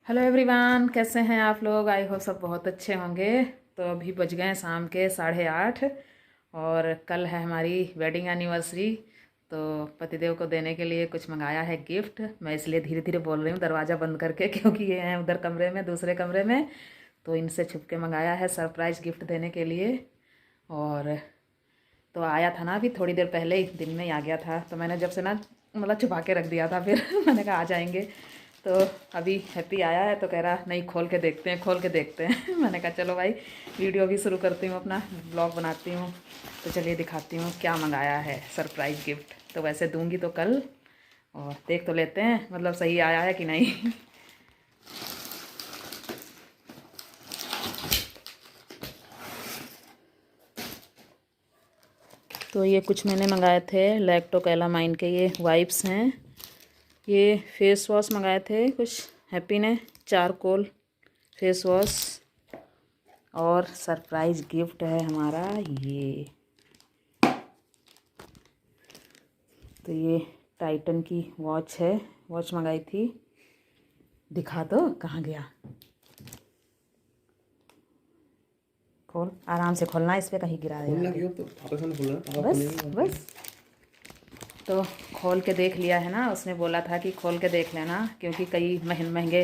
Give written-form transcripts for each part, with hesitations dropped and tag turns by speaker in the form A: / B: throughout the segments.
A: Hello everyone, कैसे हैं आप लोग। आई होप सब बहुत अच्छे होंगे। तो अभी बज गए हैं शाम के 8:30 और कल है हमारी वेडिंग एनिवर्सरी। तो पतिदेव को देने के लिए कुछ मंगाया है गिफ्ट। मैं इसलिए धीरे धीरे बोल रही हूँ दरवाज़ा बंद करके क्योंकि ये हैं उधर कमरे में, दूसरे कमरे में। तो इनसे छुप के मंगाया है सरप्राइज़ गिफ्ट देने के लिए। और तो आया था ना, अभी थोड़ी देर पहले ही दिन में ही आ गया था। तो मैंने जब से ना मतलब छुपा के रख दिया था, फिर मैंने कहा आ जाएंगे। तो अभी हैप्पी आया है तो कह रहा नहीं खोल के देखते हैं, खोल के देखते हैं। मैंने कहा चलो भाई वीडियो भी शुरू करती हूँ, अपना ब्लॉग बनाती हूँ। तो चलिए दिखाती हूँ क्या मंगाया है सरप्राइज़ गिफ्ट। तो वैसे दूंगी तो कल, और देख तो लेते हैं मतलब सही आया है कि नहीं। तो ये कुछ मैंने मंगाए थे लैक्टोकैलामाइन के, ये वाइप्स हैं। ये फेस वॉश मंगाए थे कुछ हैप्पी ने, चारकोल फेस वॉश। और सरप्राइज़ गिफ्ट है हमारा ये। तो ये टाइटन की वॉच है, वॉच मंगाई थी। दिखा दो कहाँ गया, खोल आराम से खोलना, इस पर कहीं गिरा देगा। बस बस। तो खोल के देख लिया है ना, उसने बोला था कि खोल के देख लेना, क्योंकि कई महंगे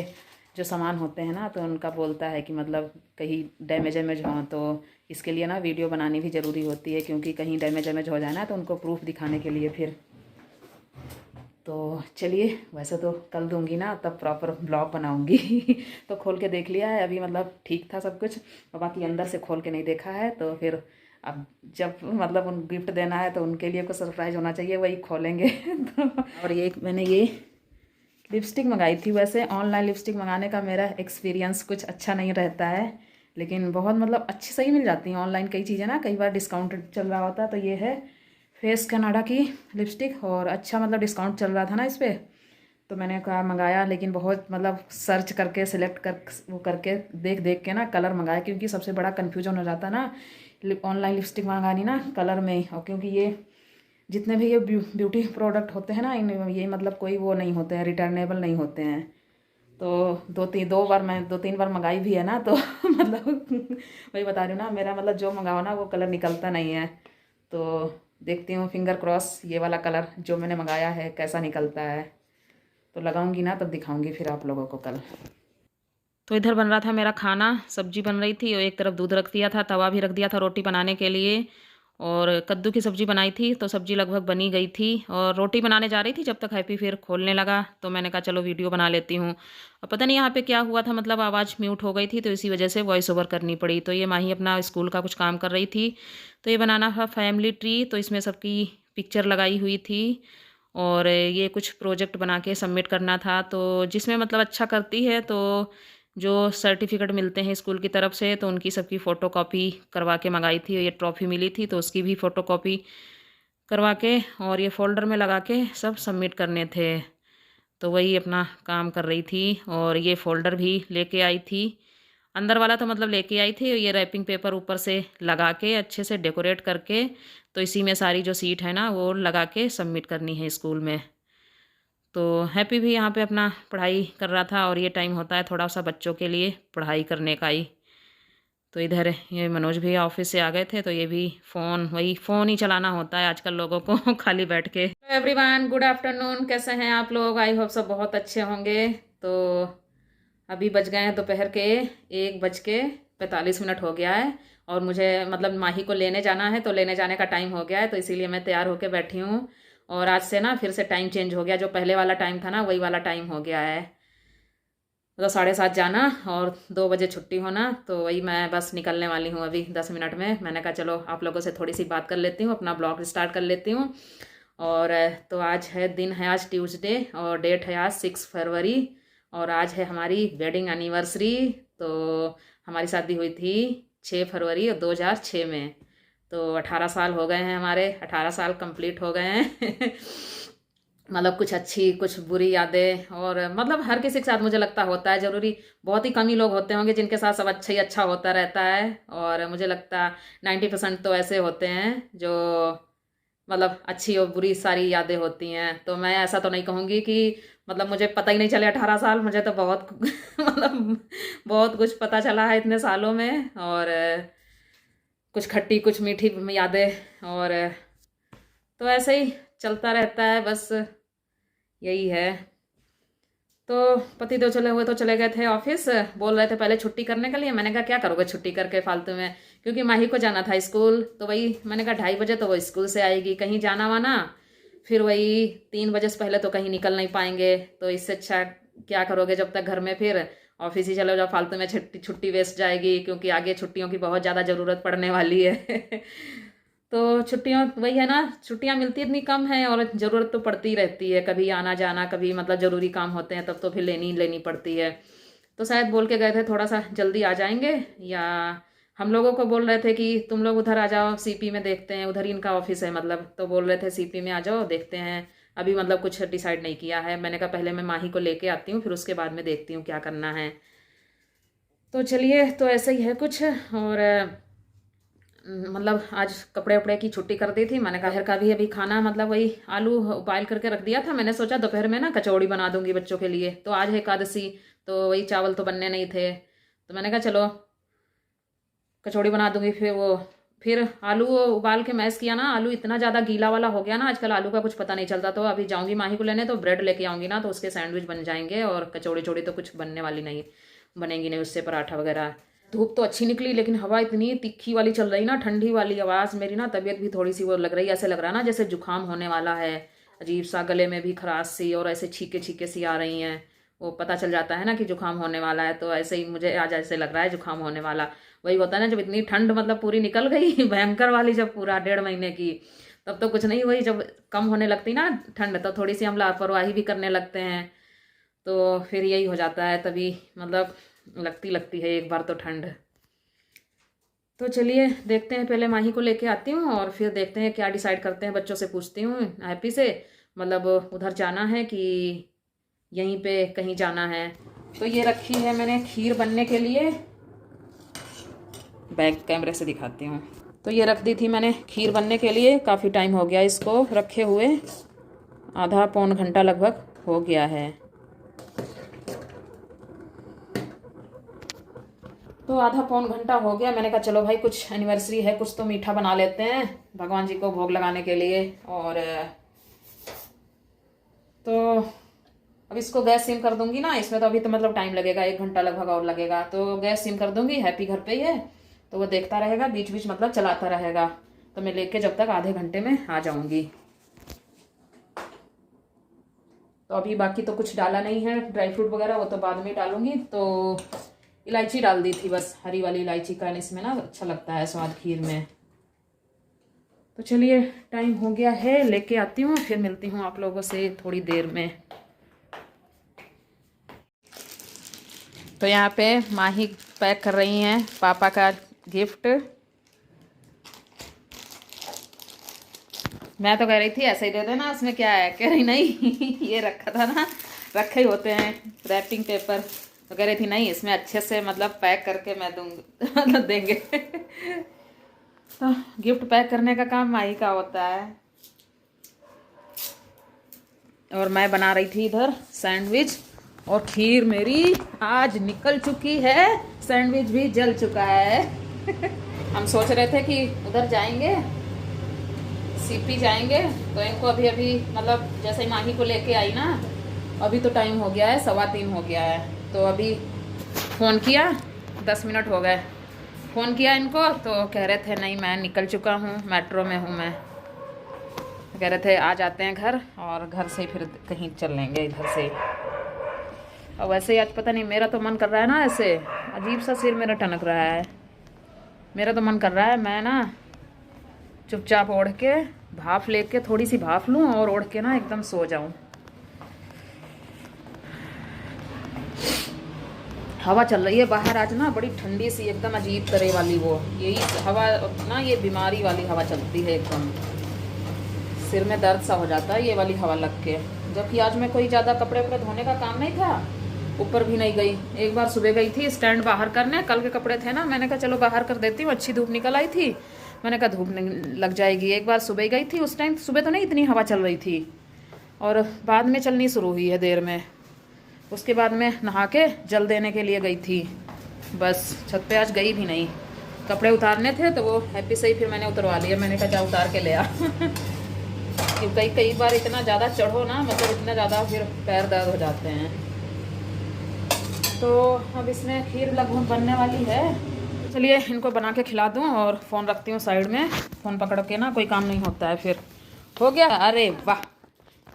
A: जो सामान होते हैं ना तो उनका बोलता है कि मतलब कहीं डैमेज वैमेज हो, तो इसके लिए ना वीडियो बनानी भी ज़रूरी होती है, क्योंकि कहीं डैमेज वैमेज हो जाए ना तो उनको प्रूफ दिखाने के लिए फिर। तो चलिए, वैसे तो कल दूंगी ना तब प्रॉपर ब्लॉग बनाऊंगी। तो खोल के देख लिया है अभी, मतलब ठीक था सब कुछ, और बाकी अंदर से खोल के नहीं देखा है। तो फिर अब जब मतलब उन गिफ्ट देना है तो उनके लिए कुछ सरप्राइज़ होना चाहिए, वही खोलेंगे। तो और ये मैंने ये लिपस्टिक मंगाई थी। वैसे ऑनलाइन लिपस्टिक मंगाने का मेरा एक्सपीरियंस कुछ अच्छा नहीं रहता है, लेकिन बहुत मतलब अच्छी सही मिल जाती हैं ऑनलाइन कई चीज़ें ना, कई बार डिस्काउंट चल रहा होता है। तो ये है फेस कनाडा की लिपस्टिक, और अच्छा मतलब डिस्काउंट चल रहा था ना इस पर, तो मैंने कहा मंगाया। लेकिन बहुत मतलब सर्च करके सिलेक्ट कर वो करके देख देख के ना कलर मंगाया, क्योंकि सबसे बड़ा कन्फ्यूजन हो जाता है ना ऑनलाइन लिपस्टिक मंगानी ना कलर में। और क्योंकि ये जितने भी ये ब्यूटी प्रोडक्ट होते हैं ना, इन ये मतलब कोई वो नहीं होते हैं, रिटर्नेबल नहीं होते हैं। तो दो तीन बार मंगाई भी है ना, तो मतलब वही बता रही हूँ ना, मेरा मतलब जो मंगाओ ना वो कलर निकलता नहीं है। तो देखती हूँ, फिंगर क्रॉस ये वाला कलर जो मैंने मंगाया है कैसा निकलता है। तो लगाऊंगी ना तब दिखाऊंगी फिर आप लोगों को कल। तो इधर बन रहा था मेरा खाना, सब्जी बन रही थी और एक तरफ दूध रख दिया था, तवा भी रख दिया था रोटी बनाने के लिए। और कद्दू की सब्ज़ी बनाई थी, तो सब्ज़ी लगभग बनी गई थी और रोटी बनाने जा रही थी जब तक हैप्पी फिर खोलने लगा। तो मैंने कहा चलो वीडियो बना लेती हूँ। और पता नहीं यहाँ पे क्या हुआ था, मतलब आवाज़ म्यूट हो गई थी, तो इसी वजह से वॉइस ओवर करनी पड़ी। तो ये माही अपना स्कूल का कुछ काम कर रही थी। तो ये बनाना था फैमिली ट्री, तो इसमें सबकी पिक्चर लगाई हुई थी। और ये कुछ प्रोजेक्ट बना के सबमिट करना था, तो जिसमें मतलब अच्छा करती है तो जो सर्टिफिकेट मिलते हैं स्कूल की तरफ से, तो उनकी सबकी फ़ोटोकॉपी करवा के मंगाई थी। और ये ट्रॉफ़ी मिली थी तो उसकी भी फ़ोटोकॉपी करवा के और ये फ़ोल्डर में लगा के सब सबमिट करने थे। तो वही अपना काम कर रही थी। और ये फ़ोल्डर भी लेके आई थी, अंदर वाला तो मतलब लेके आई थी। ये रैपिंग पेपर ऊपर से लगा के अच्छे से डेकोरेट करके, तो इसी में सारी जो सीट है ना वो लगा के सबमिट करनी है स्कूल में। तो हैप्पी भी यहाँ पे अपना पढ़ाई कर रहा था, और ये टाइम होता है थोड़ा सा बच्चों के लिए पढ़ाई करने का ही। तो इधर ये मनोज भैया ऑफिस से आ गए थे, तो ये भी वही फ़ोन ही चलाना होता है आजकल लोगों को खाली बैठ के। हेलो एवरीवन, गुड आफ्टरनून, कैसे हैं आप लोग। आई होप सब बहुत अच्छे होंगे। तो अभी बज गए हैं दोपहर के 1:45 हो गया है। और मुझे मतलब माही को लेने जाना है, तो लेने जाने का टाइम हो गया है, तो इसीलिए मैं तैयार होकर बैठी हूँ। और आज से ना फिर से टाइम चेंज हो गया, जो पहले वाला टाइम था ना वही वाला टाइम हो गया है। मतलब 7:30 जाना और 2 बजे छुट्टी होना। तो वही मैं बस निकलने वाली हूँ अभी 10 मिनट में। मैंने कहा चलो आप लोगों से थोड़ी सी बात कर लेती हूँ, अपना ब्लॉग स्टार्ट कर लेती हूँ। और तो आज है दिन है, आज ट्यूसडे, और डेट है आज 6 फरवरी। और आज है हमारी वेडिंग एनिवर्सरी। तो हमारी शादी हुई थी 6 फरवरी 2006 में। तो 18 साल हो गए हैं, हमारे 18 साल कंप्लीट हो गए हैं। मतलब कुछ अच्छी कुछ बुरी यादें, और मतलब हर किसी के साथ मुझे लगता होता है, ज़रूरी बहुत ही कम ही लोग होते होंगे जिनके साथ सब अच्छा ही अच्छा होता रहता है। और मुझे लगता 90% तो ऐसे होते हैं जो मतलब अच्छी और बुरी सारी यादें होती हैं। तो मैं ऐसा तो नहीं कहूँगी कि मतलब मुझे पता ही नहीं चले 18 साल, मुझे तो बहुत मतलब बहुत कुछ पता चला है इतने सालों में। और कुछ खट्टी कुछ मीठी यादें, और तो ऐसे ही चलता रहता है, बस यही है। तो पति तो चले गए थे ऑफिस, बोल रहे थे पहले छुट्टी करने के लिए। मैंने कहा क्या करोगे छुट्टी करके फालतू में, क्योंकि माही को जाना था स्कूल। तो वही मैंने कहा 2:30 बजे तो वो स्कूल से आएगी, कहीं जाना वाना फिर वही 3 बजे से पहले तो कहीं निकल नहीं पाएंगे। तो इससे अच्छा क्या करोगे जब तक घर में, फिर ऑफिस ही चले जाओ, फालतू में छुट्टी वेस्ट जाएगी, क्योंकि आगे छुट्टियों की बहुत ज़्यादा ज़रूरत पड़ने वाली है। तो छुट्टियाँ वही है ना, छुट्टियाँ मिलती इतनी कम है और ज़रूरत तो पड़ती रहती है, कभी आना जाना, कभी मतलब ज़रूरी काम होते हैं तब तो फिर लेनी पड़ती है। तो शायद बोल के गए थे थोड़ा सा जल्दी आ जाएंगे, या हम लोगों को बोल रहे थे कि तुम लोग उधर आ जाओ सीपी में, देखते हैं उधर ही इनका ऑफिस है मतलब। तो बोल रहे थे सीपी में आ जाओ, देखते हैं। अभी मतलब कुछ डिसाइड नहीं किया है। मैंने कहा पहले मैं माही को लेके आती हूँ, फिर उसके बाद में देखती हूँ क्या करना है। तो चलिए, तो ऐसे ही है कुछ। और मतलब आज कपड़े वपड़े की छुट्टी कर दी थी। मैंने कहा फिर का भी अभी खाना मतलब वही आलू उबाल करके रख दिया था। मैंने सोचा दोपहर में ना कचौड़ी बना दूंगी बच्चों के लिए, तो आज है एकादशी, तो वही चावल तो बनने नहीं थे। तो मैंने कहा चलो कचौड़ी बना दूंगी। फिर आलू उबाल के मैश किया ना, आलू इतना ज़्यादा गीला वाला हो गया ना, आजकल आलू का कुछ पता नहीं चलता। तो अभी जाऊंगी माही को लेने, तो ब्रेड लेके आऊंगी ना, तो उसके सैंडविच बन जाएंगे। और कचौड़ी चौड़ी तो कुछ बनने वाली नहीं, बनेंगी नहीं उससे, पराठा वगैरह। धूप तो अच्छी निकली, लेकिन हवा इतनी तीखी वाली चल रही ना, ठंडी वाली आवाज़। मेरी ना तबीयत भी थोड़ी सी वो लग रही है, ऐसे लग रहा है ना जैसे जुकाम होने वाला है, अजीब सा, गले में भी खराश सी, और ऐसे छीके छीके सी आ रही हैं। वो पता चल जाता है ना कि जुकाम होने वाला है। तो ऐसे ही मुझे आज ऐसे लग रहा है जुकाम होने वाला। वही होता है ना जब इतनी ठंड मतलब पूरी निकल गई भयंकर वाली, जब पूरा 1.5 महीने की, तब तो कुछ नहीं। वही जब कम होने लगती ना ठंड, तो थोड़ी सी हम लापरवाही भी करने लगते हैं। तो फिर यही हो जाता है, तभी मतलब लगती है एक बार तो ठंड। तो चलिए देखते हैं, पहले माही को लेके आती हूँ और फिर देखते हैं क्या डिसाइड करते हैं। बच्चों से पूछती हूँ हैप्पी से, मतलब उधर जाना है कि यहीं पे कहीं जाना है। तो ये रखी है मैंने खीर बनने के लिए, बैक कैमरे से दिखाती हूँ। तो ये रख दी थी मैंने खीर बनने के लिए, काफ़ी टाइम हो गया इसको रखे हुए, आधा पौन घंटा लगभग हो गया है। तो आधा पौन घंटा हो गया। मैंने कहा चलो भाई कुछ एनिवर्सरी है, कुछ तो मीठा बना लेते हैं भगवान जी को भोग लगाने के लिए। और तो अब इसको गैस सिम कर दूंगी ना, इसमें तो अभी तो मतलब टाइम लगेगा, 1 घंटा लगभग और लगेगा। तो गैस सिम कर दूंगी, हैप्पी घर पे ही है तो वो देखता रहेगा, बीच बीच मतलब चलाता रहेगा। तो मैं लेके जब तक आधे घंटे में आ जाऊंगी। तो अभी बाकी तो कुछ डाला नहीं है, ड्राई फ्रूट वगैरह वो तो बाद में डालूंगी। तो इलायची डाल दी थी बस, हरी वाली इलायची का इसमें ना अच्छा लगता है स्वाद खीर में। तो चलिए टाइम हो गया है, लेके आती हूँ, फिर मिलती हूँ आप लोगों से थोड़ी देर में। तो यहाँ पे माही पैक कर रही हैं पापा का गिफ्ट। मैं तो कह रही थी ऐसे ही दे देना, इसमें क्या है, कह रही नहीं ये रखा था ना, रखे ही होते हैं रैपिंग पेपर। तो कह रही थी नहीं इसमें अच्छे से मतलब पैक करके मैं दूंगी मतलब देंगे। तो गिफ्ट पैक करने का काम माही का होता है। और मैं बना रही थी इधर सैंडविच, और खीर मेरी आज निकल चुकी है, सैंडविच भी जल चुका है। हम सोच रहे थे कि उधर जाएंगे, सीपी जाएंगे, तो इनको अभी मतलब जैसे ही माही को लेके आई ना, अभी तो टाइम हो गया है 3:15 हो गया है। तो अभी फ़ोन किया, 10 मिनट हो गए, फ़ोन किया इनको तो कह रहे थे नहीं मैं निकल चुका हूँ, मेट्रो में हूँ मैं। कह रहे थे आ जाते हैं घर, और घर से फिर कहीं चल लेंगे इधर से। और वैसे ही आज पता नहीं मेरा तो मन कर रहा है ना, ऐसे अजीब सा सिर मेरा टनक रहा है। मेरा तो मन कर रहा है मैं ना चुपचाप ओढ़ के भाप लेके, थोड़ी सी भाप लूँ और ओढ़ के ना एकदम सो जाऊँ। हवा चल रही है बाहर आज ना, बड़ी ठंडी सी एकदम अजीब तरह वाली, वो यही हवा ना, ये बीमारी वाली हवा चलती है एकदम, सिर में दर्द सा हो जाता है ये वाली हवा लग के। जबकि आज मैं कोई ज़्यादा कपड़े वपड़े धोने का काम नहीं था, ऊपर भी नहीं गई। एक बार सुबह गई थी स्टैंड बाहर करने, कल के कपड़े थे ना, मैंने कहा चलो बाहर कर देती हूँ, अच्छी धूप निकल आई थी। मैंने कहा धूप नहीं लग जाएगी। एक बार सुबह गई थी, उस टाइम सुबह तो नहीं इतनी हवा चल रही थी, और बाद में चलनी शुरू हुई है देर में। उसके बाद में नहा के जल देने के लिए गई थी, बस छत पे आज गई भी नहीं। कपड़े उतारने थे तो वो हैप्पी से ही फिर मैंने उतरवा लिया। मैंने कहा जा उतार के ले आ क्योंकि कई बार इतना ज़्यादा चढ़ो ना, मतलब इतना ज़्यादा फिर पैर दर्द हो जाते हैं। तो अब इसमें खीर लगभग बनने वाली है। चलिए इनको बना के खिला दूँ और फ़ोन रखती हूँ साइड में। फ़ोन पकड़ के ना कोई काम नहीं होता है फिर। हो गया? अरे वाह,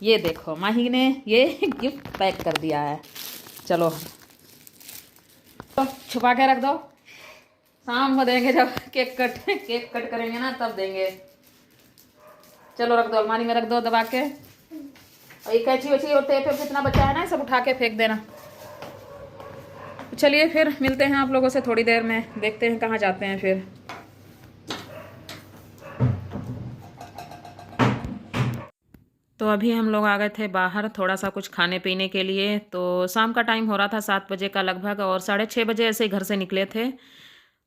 A: ये देखो माही ने ये गिफ्ट पैक कर दिया है। चलो तो छुपा के रख दो, शाम को देंगे जब केक कट करेंगे ना तब देंगे। चलो रख दो, अलमारी में रख दो दबा के। और ये कैची वैची और टेप जितना बचा है ना सब उठा के फेंक देना। चलिए फिर मिलते हैं आप लोगों से थोड़ी देर में, देखते हैं कहाँ जाते हैं फिर। तो अभी हम लोग आ गए थे बाहर थोड़ा सा कुछ खाने पीने के लिए। तो शाम का टाइम हो रहा था 7 बजे का लगभग, और 6:30 बजे ऐसे ही घर से निकले थे।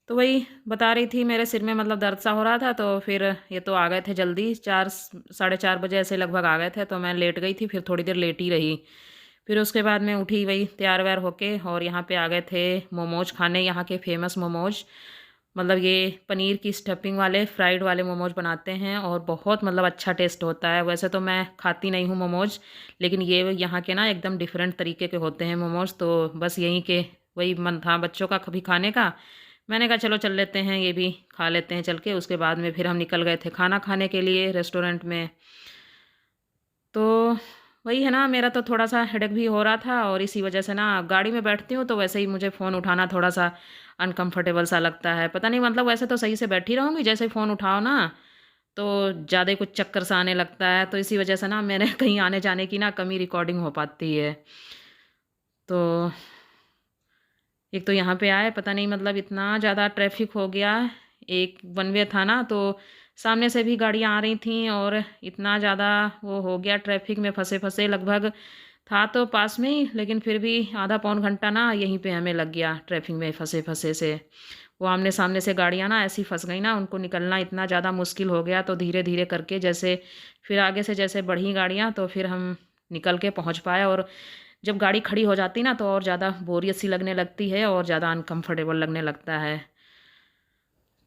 A: तो वही बता रही थी मेरे सिर में मतलब दर्द सा हो रहा था, तो फिर ये तो आ गए थे जल्दी, 4 साढ़े 4 बजे ऐसे लगभग आ गए थे। तो मैं लेट गई थी, फिर थोड़ी देर लेट ही रही। फिर उसके बाद में उठी वही तैयार व्यार होके, और यहाँ पे आ गए थे मोमोज खाने। यहाँ के फेमस मोमोज, मतलब ये पनीर की स्टफिंग वाले फ्राइड वाले मोमोज बनाते हैं, और बहुत मतलब अच्छा टेस्ट होता है। वैसे तो मैं खाती नहीं हूँ मोमोज, लेकिन ये यहाँ के ना एकदम डिफरेंट तरीके के होते हैं मोमोज। तो बस यहीं के वही मन था बच्चों का कभी खाने का। मैंने कहा चलो चल लेते हैं, ये भी खा लेते हैं चल के। उसके बाद में फिर हम निकल गए थे खाना खाने के लिए रेस्टोरेंट में। तो वही है ना, मेरा तो थोड़ा सा हेडेक भी हो रहा था, और इसी वजह से ना गाड़ी में बैठती हूँ तो वैसे ही मुझे फ़ोन उठाना थोड़ा सा अनकंफर्टेबल सा लगता है। पता नहीं, मतलब वैसे तो सही से बैठी रहूँगी, जैसे ही फ़ोन उठाओ ना तो ज़्यादा ही कुछ चक्कर सा आने लगता है। तो इसी वजह से ना मैंने कहीं आने जाने की ना कमी रिकॉर्डिंग हो पाती है। तो एक तो यहाँ पे आए, पता नहीं मतलब इतना ज़्यादा ट्रैफिक हो गया। एक वन वे था ना, तो सामने से भी गाड़ियाँ आ रही थीं, और इतना ज़्यादा वो हो गया ट्रैफिक में फंसे फंसे। लगभग था तो पास में ही, लेकिन फिर भी आधा पौन घंटा ना यहीं पे हमें लग गया ट्रैफिक में फंसे फंसे से। वो आमने सामने से गाड़ियाँ ना ऐसी फंस गई ना, उनको निकलना इतना ज़्यादा मुश्किल हो गया। तो धीरे धीरे करके जैसे फिर आगे से जैसे बढ़ी गाड़ियाँ, तो फिर हम निकल के पहुँच पाए। और जब गाड़ी खड़ी हो जाती ना तो और ज़्यादा बोरियत सी लगने लगती है, और ज़्यादा अनकंफर्टेबल लगने लगता है।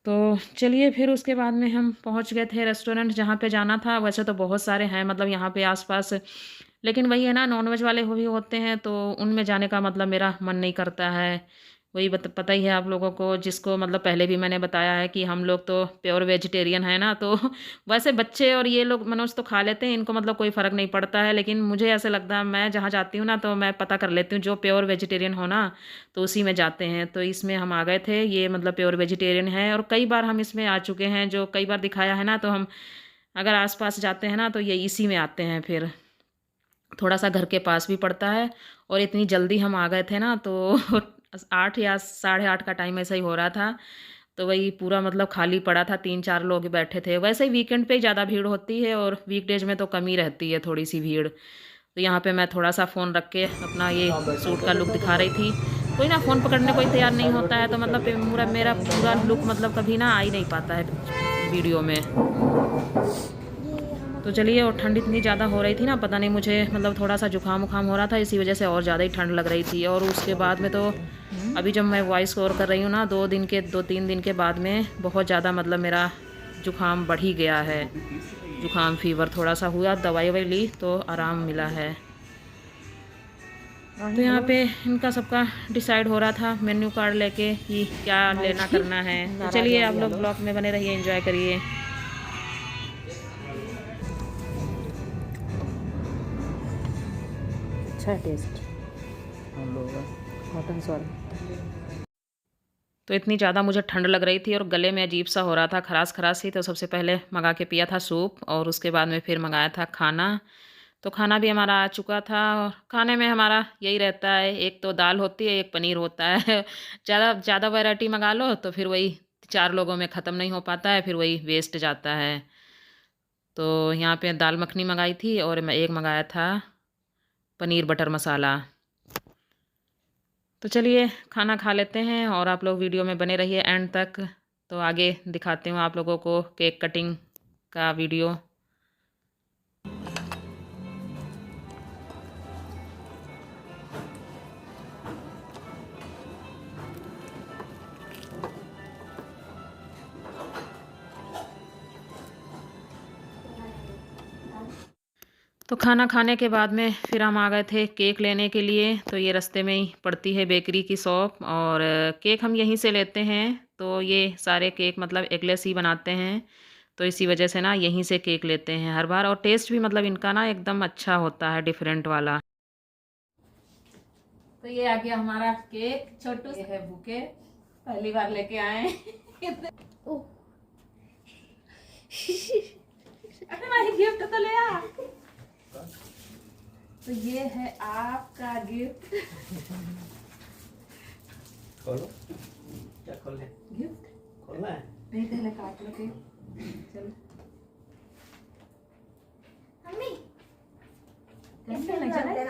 A: तो चलिए फिर उसके बाद में हम पहुंच गए थे रेस्टोरेंट जहाँ पे जाना था। वैसे तो बहुत सारे हैं मतलब यहाँ पे आसपास, लेकिन वही है ना, नॉनवेज वाले भी होते हैं तो उनमें जाने का मतलब मेरा मन नहीं करता है। वही पता ही है आप लोगों को, जिसको मतलब पहले भी मैंने बताया है कि हम लोग तो प्योर वेजिटेरियन है ना। तो वैसे बच्चे और ये लोग मनुष्य तो खा लेते हैं, इनको मतलब कोई फ़र्क नहीं पड़ता है। लेकिन मुझे ऐसे लगता है, मैं जहाँ जाती हूँ ना तो मैं पता कर लेती हूँ जो प्योर वेजिटेरियन हो ना, तो उसी में जाते हैं। तो इसमें हम आ गए थे, ये मतलब प्योर वेजिटेरियन है, और कई बार हम इसमें आ चुके हैं। जो कई बार दिखाया है ना, तो हम अगर आसपास जाते हैं ना तो ये इसी में आते हैं। फिर थोड़ा सा घर के पास भी पड़ता है, और इतनी जल्दी हम आ गए थे ना तो 8 या 8:30 का टाइम ऐसा ही हो रहा था। तो वही पूरा मतलब खाली पड़ा था, 3-4 लोग बैठे थे। वैसे ही वीकेंड पे ही ज़्यादा भीड़ होती है, और वीकडेज में तो कम ही रहती है थोड़ी सी भीड़। तो यहाँ पे मैं थोड़ा सा फ़ोन रख के अपना ये सूट का लुक दिखा रही थी। कोई ना फ़ोन पकड़ने कोई तैयार नहीं होता है, तो मतलब मेरा पूरा लुक मतलब कभी ना आ ही नहीं पाता है वीडियो में। तो चलिए, और ठंड इतनी ज़्यादा हो रही थी ना, पता नहीं मुझे मतलब थोड़ा सा जुकाम उखाम हो रहा था, इसी वजह से और ज़्यादा ही ठंड लग रही थी। और उसके बाद में तो अभी जब मैं वॉइस ओवर कर रही हूँ ना, 2-3 दिन के बाद में बहुत ज़्यादा मतलब मेरा जुकाम बढ़ ही गया है। जुकाम फीवर थोड़ा सा हुआ, दवाई ववाई ली तो आराम मिला है। तो यहाँ पे इनका सबका डिसाइड हो रहा था मेन्यू कार्ड लेके कि क्या लेना करना है। तो चलिए आप लोग ब्लॉग में बने रहिए, एंजॉय करिए। अच्छा टेस्ट मटन सॉरी। तो इतनी ज़्यादा मुझे ठंड लग रही थी और गले में अजीब सा हो रहा था, खराश खराश सी। तो सबसे पहले मंगा के पिया था सूप, और उसके बाद में फिर मंगाया था खाना। तो खाना भी हमारा आ चुका था, और खाने में हमारा यही रहता है, एक तो दाल होती है, एक पनीर होता है। ज़्यादा वैरायटी मंगा लो तो फिर वही 4 लोगों में ख़त्म नहीं हो पाता है, फिर वही वेस्ट जाता है। तो यहाँ पे दाल मखनी मंगाई थी, और मैं एक मंगाया था पनीर बटर मसाला। तो चलिए खाना खा लेते हैं, और आप लोग वीडियो में बने रहिए एंड तक। तो आगे दिखाती हूँ आप लोगों को केक कटिंग का वीडियो। तो खाना खाने के बाद में फिर हम आ गए थे केक लेने के लिए। तो ये रास्ते में ही पड़ती है बेकरी की शॉप, और केक हम यहीं से लेते हैं। तो ये सारे केक मतलब एगलेस ही बनाते हैं, तो इसी वजह से ना यहीं से केक लेते हैं हर बार। और टेस्ट भी मतलब इनका ना एकदम अच्छा होता है, डिफरेंट वाला। तो ये आ गया हमारा केक छोटू, ये है बुके, पहली बार लेके आए अरे गिफ्ट तो ले आ। तो ये है आपका गिफ्ट।
B: खोलो। क्या खोले?
A: गिफ्ट
B: खोलना है?
A: नहीं, पहले काट लो केक। चलो
C: मम्मी
A: कैंडल नहीं जलाई,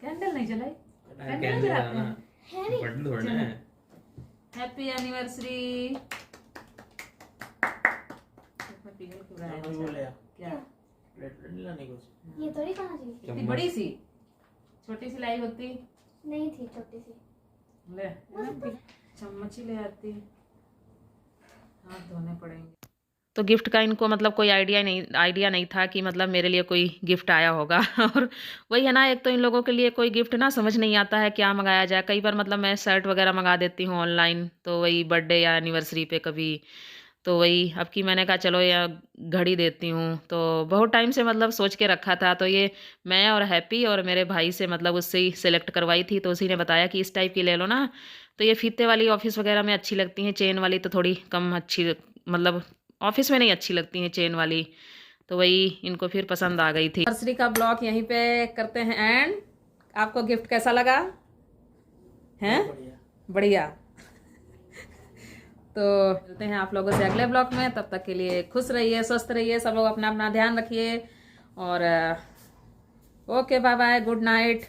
A: कैंडल नहीं जलाई, कैंडल जलाते हैं।
C: है नहीं
B: बटन दबाना है।
A: Happy anniversary. क्या
B: प्लेट नहीं लाने को?
C: ये थोड़ी कहाँ थी?
A: इतनी बड़ी सी, छोटी सी लाई होती
C: नहीं थी, छोटी सी।
A: ले, चम्मच ही ले आती, हाथ धोने पड़ेंगे। तो गिफ्ट का इनको मतलब कोई आइडिया नहीं था कि मतलब मेरे लिए कोई गिफ्ट आया होगा और वही है ना, एक तो इन लोगों के लिए कोई गिफ्ट ना समझ नहीं आता है क्या मंगाया जाए। कई बार मतलब मैं शर्ट वगैरह मंगा देती हूँ ऑनलाइन, तो वही बर्थडे या एनिवर्सरी पे कभी। तो वही अब की मैंने कहा चलो या घड़ी देती हूँ। तो बहुत टाइम से मतलब सोच के रखा था। तो ये मैं और हैप्पी और मेरे भाई से मतलब उससे ही सिलेक्ट करवाई थी। तो उसी ने बताया कि इस टाइप की ले लो ना, तो ये फीते वाली ऑफिस वगैरह में अच्छी लगती हैं, चेन वाली तो थोड़ी कम अच्छी, मतलब ऑफिस में नहीं अच्छी लगती हैं चेन वाली। तो वही इनको फिर पसंद आ गई थी। एनिवर्सरी का ब्लॉग यहीं पे करते हैं एंड। आपको गिफ्ट कैसा लगा? हैं? बढ़िया। तो मिलते हैं आप लोगों से अगले ब्लॉग में। तब तक के लिए खुश रहिए, स्वस्थ रहिए, सब लोग अपना अपना ध्यान रखिए। और okay, bye bye, good night.